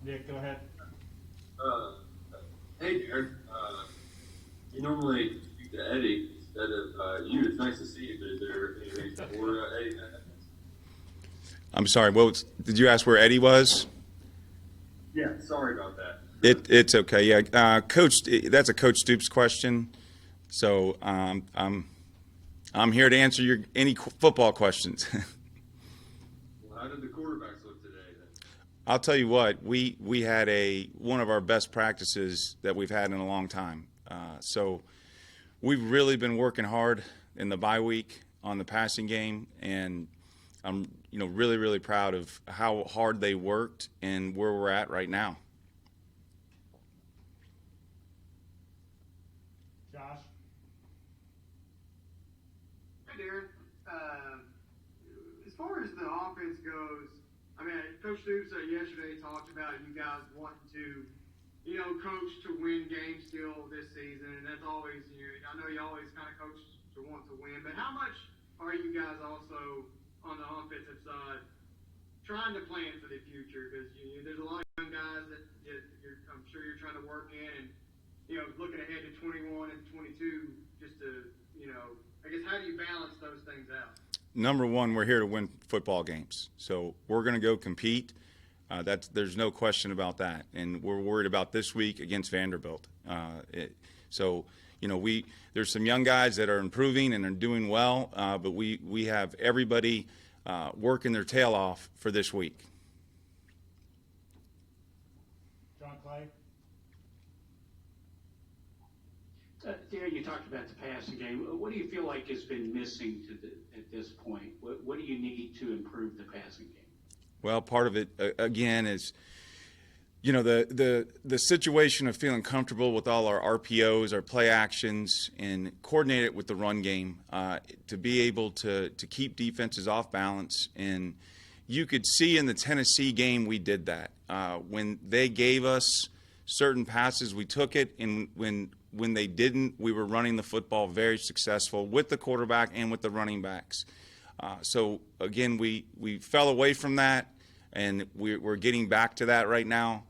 Nick, go ahead. Uh, hey, Darin. You normally speak to Eddie instead of you. It's nice to see you, but is there anything for Eddie? I'm sorry. Did you ask where Eddie was? Yeah, sorry about that. It's okay. Yeah, Coach. That's a Coach Stoops question. So I'm here to answer any football questions. Well, how did the quarterbacks look today then? I'll tell you what. We had one of our best practices that we've had in a long time. So we've really been working hard in the bye week on the passing game, and I'm really proud of how hard they worked and where we're at right now. Josh? Hey, Darin. As far as the offense goes, I mean, Coach Stoops yesterday talked about you guys wanting to, coach to win games still this season, and that's always, I know you always kind of coach to want to win, but how much are you guys also on the offensive side trying to plan for the future? Because there's a lot of young guys that I'm sure you're trying to work in, and looking ahead to 21 and 22, just to, I guess, how do you balance those things out? Number one, we're here to win football games. So we're going to go compete. There's no question about that. And we're worried about this week against Vanderbilt. There's some young guys that are improving and are doing well, but we have everybody working their tail off for this week. John Clay? Darin, you talked about the passing game. What do you feel like has been missing at this point? What do you need to improve the passing game? Well, part of it, again, is the situation of feeling comfortable with all our RPOs, our play actions, and coordinate it with the run game to be able to keep defenses off balance. And you could see in the Tennessee game we did that. When they gave us certain passes, we took it, and when they didn't, we were running the football very successful with the quarterback and with the running backs. So, again, we fell away from that, and we're getting back to that right now.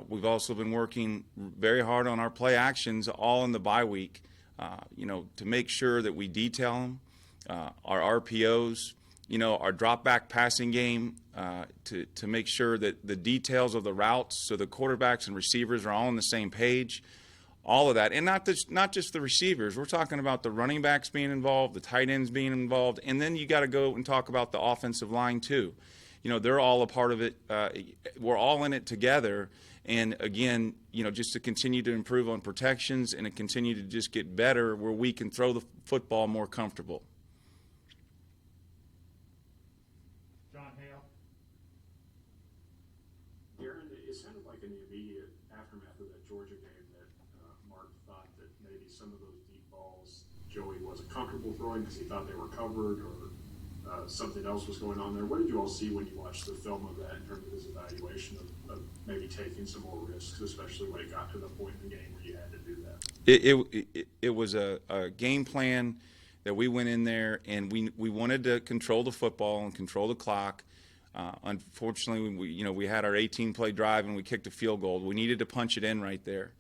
We've also been working very hard on our play actions all in the bye week, to make sure that we detail them, our RPOs, our drop back passing game, to make sure that the details of the routes so the quarterbacks and receivers are all on the same page. All of that, and not just the receivers. We're talking about the running backs being involved, the tight ends being involved, and then you got to go and talk about the offensive line too. They're all a part of it. We're all in it together, and again, just to continue to improve on protections and to continue to just get better where we can throw the football more comfortable. John Hale? Darin, it sounded like in the immediate aftermath of that Georgia game that Mark thought that maybe some of those deep balls Joey wasn't comfortable throwing because he thought they were covered, or something else was going on there. What did you all see when you watched the film of that in terms of his evaluation of maybe taking some more risks, especially when it got to the point in the game where you had to do that? It was a game plan that we went in there, and we wanted to control the football and control the clock. Unfortunately, we had our 18-play drive and we kicked a field goal. We needed to punch it in right there.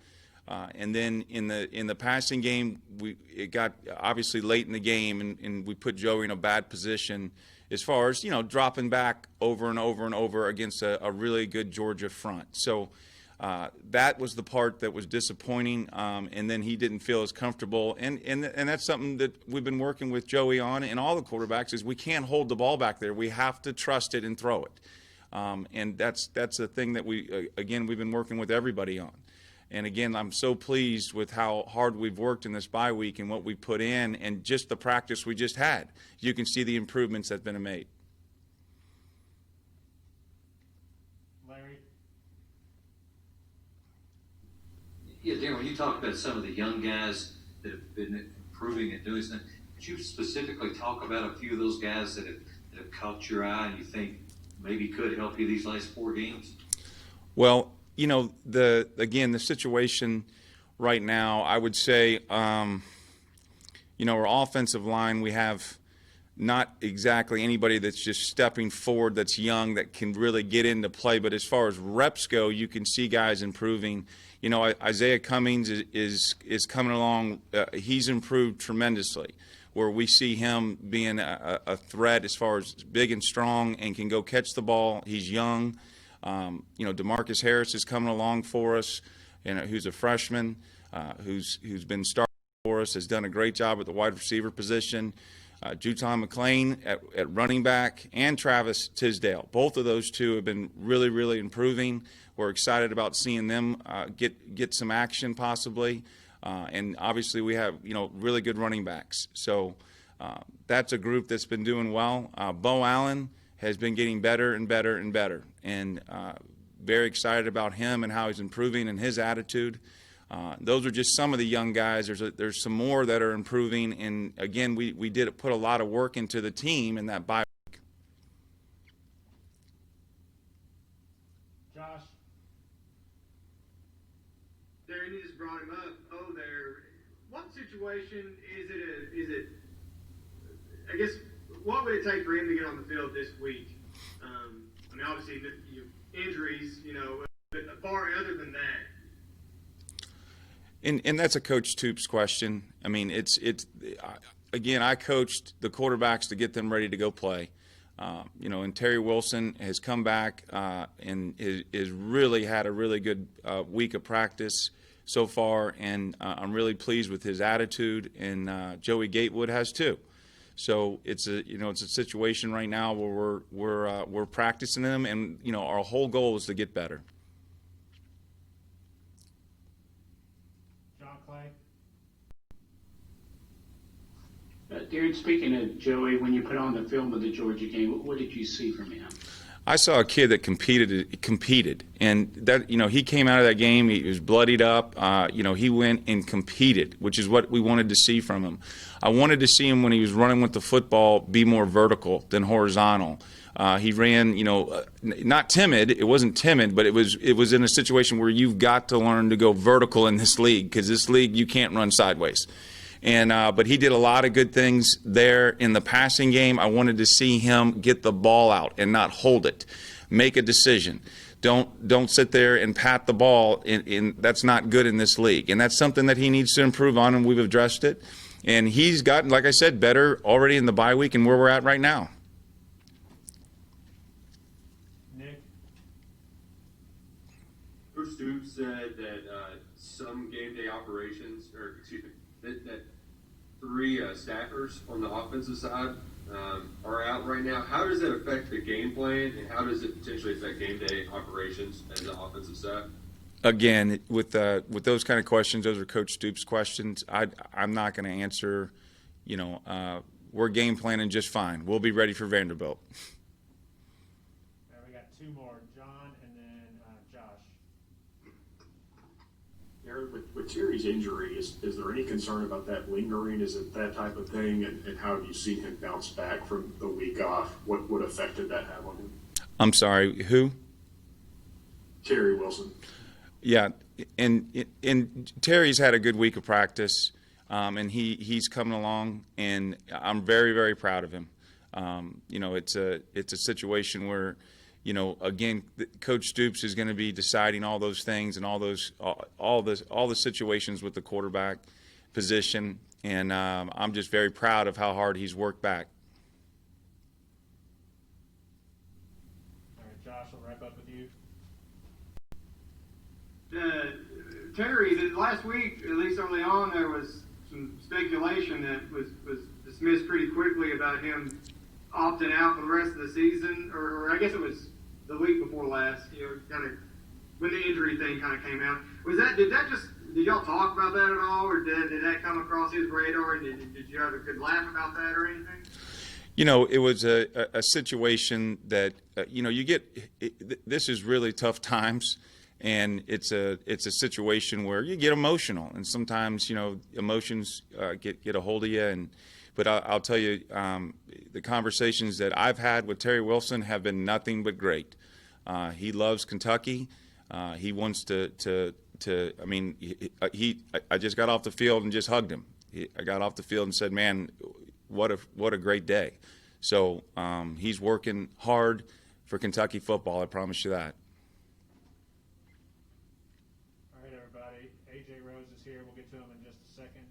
And then in the passing game, it got obviously late in the game, and we put Joey in a bad position as far as dropping back over and over and over against a really good Georgia front. So that was the part that was disappointing. And then he didn't feel as comfortable, and that's something that we've been working with Joey on and all the quarterbacks is we can't hold the ball back there. We have to trust it and throw it. And that's a thing that we've been working with everybody on. And again, I'm so pleased with how hard we've worked in this bye week and what we put in and just the practice we just had. You can see the improvements that have been made. Larry? Yeah, Darin, when you talk about some of the young guys that have been improving and doing something, could you specifically talk about a few of those guys that have caught your eye and you think maybe could help you these last 4 games? Well, the situation right now, I would say, our offensive line, we have not exactly anybody that's just stepping forward that's young that can really get into play. But as far as reps go, you can see guys improving. You know, Isaiah Cummings is coming along. He's improved tremendously, where we see him being a threat as far as big and strong and can go catch the ball. He's young. You know, DeMarcus Harris is coming along for us, and who's a freshman, who's been starting for us, has done a great job at the wide receiver position. Juton McClain at running back, and Travis Tisdale. Both of those two have been really, really improving. We're excited about seeing them get some action possibly. And obviously we have, you know, really good running backs. So that's a group that's been doing well. Bo Allen has been getting better and better and better. And very excited about him and how he's improving and his attitude. Those are just some of the young guys. There's some more that are improving, and again, we did put a lot of work into the team in that bye week. Josh. Darin, you just brought him up. Oh, there. What situation is it? I guess what would it take for him to get on the field this week? I mean, obviously, injuries, you know, but far other than that. And that's a Coach Toops question. I mean, again, I coached the quarterbacks to get them ready to go play. You know, and Terry Wilson has come back and is really had a really good week of practice so far, and I'm really pleased with his attitude, and Joey Gatewood has too. So it's a situation right now where we're practicing them, and you know, our whole goal is to get better. Darin, speaking of Joey, when you put on the film of the Georgia game, what did you see from him? I saw a kid that competed, and that, you know, he came out of that game. He was bloodied up. You know, he went and competed, which is what we wanted to see from him. I wanted to see him when he was running with the football be more vertical than horizontal. He ran, you know, not timid. It wasn't timid, but it was in a situation where you've got to learn to go vertical in this league, because this league you can't run sideways. And but he did a lot of good things there in the passing game. I wanted to see him get the ball out and not hold it. Make a decision. Don't sit there and pat the ball. That's not good in this league. And that's something that he needs to improve on, and we've addressed it. And he's gotten, like I said, better already in the bye week and where we're at right now. Nick. Coach Stoops said that some game day operations, or excuse me, that three staffers on the offensive side are out right now. How does that affect the game plan, and how does it potentially affect game day operations and the offensive side? Again, with those kind of questions, those are Coach Stoops' questions. I'm not going to answer. You know, we're game planning just fine. We'll be ready for Vanderbilt. All right, we got two more, John and then Josh. Darin, with Terry's injury, is there any concern about that lingering? Is it that type of thing? And how have you seen him bounce back from the week off? What effect did that have on him? I'm sorry, who? Terry Wilson. Yeah, and Terry's had a good week of practice, and he's coming along, and I'm very, very proud of him. You know, it's a situation where, you know, again, Coach Stoops is going to be deciding all those things and all the situations with the quarterback position, and I'm just very proud of how hard he's worked back. All right, Josh, we'll wrap up with you. Terry, last week, at least early on, there was some speculation that was dismissed pretty quickly about him opting out for the rest of the season, or I guess it was the week before last, you know, kind of when the injury thing kind of came out. Did y'all talk about that at all, or did that come across his radar, and did you have a good laugh about that or anything? You know, it was a situation that, you know, this is really tough times. And it's a situation where you get emotional, and sometimes, you know, emotions get a hold of you. But I'll tell you, the conversations that I've had with Terry Wilson have been nothing but great. He loves Kentucky. He wants to. I mean, I just got off the field and just hugged him. I got off the field and said, "Man, what a great day. So he's working hard for Kentucky football, I promise you that. All right, everybody. A.J. Rose is here. We'll get to him in just a second.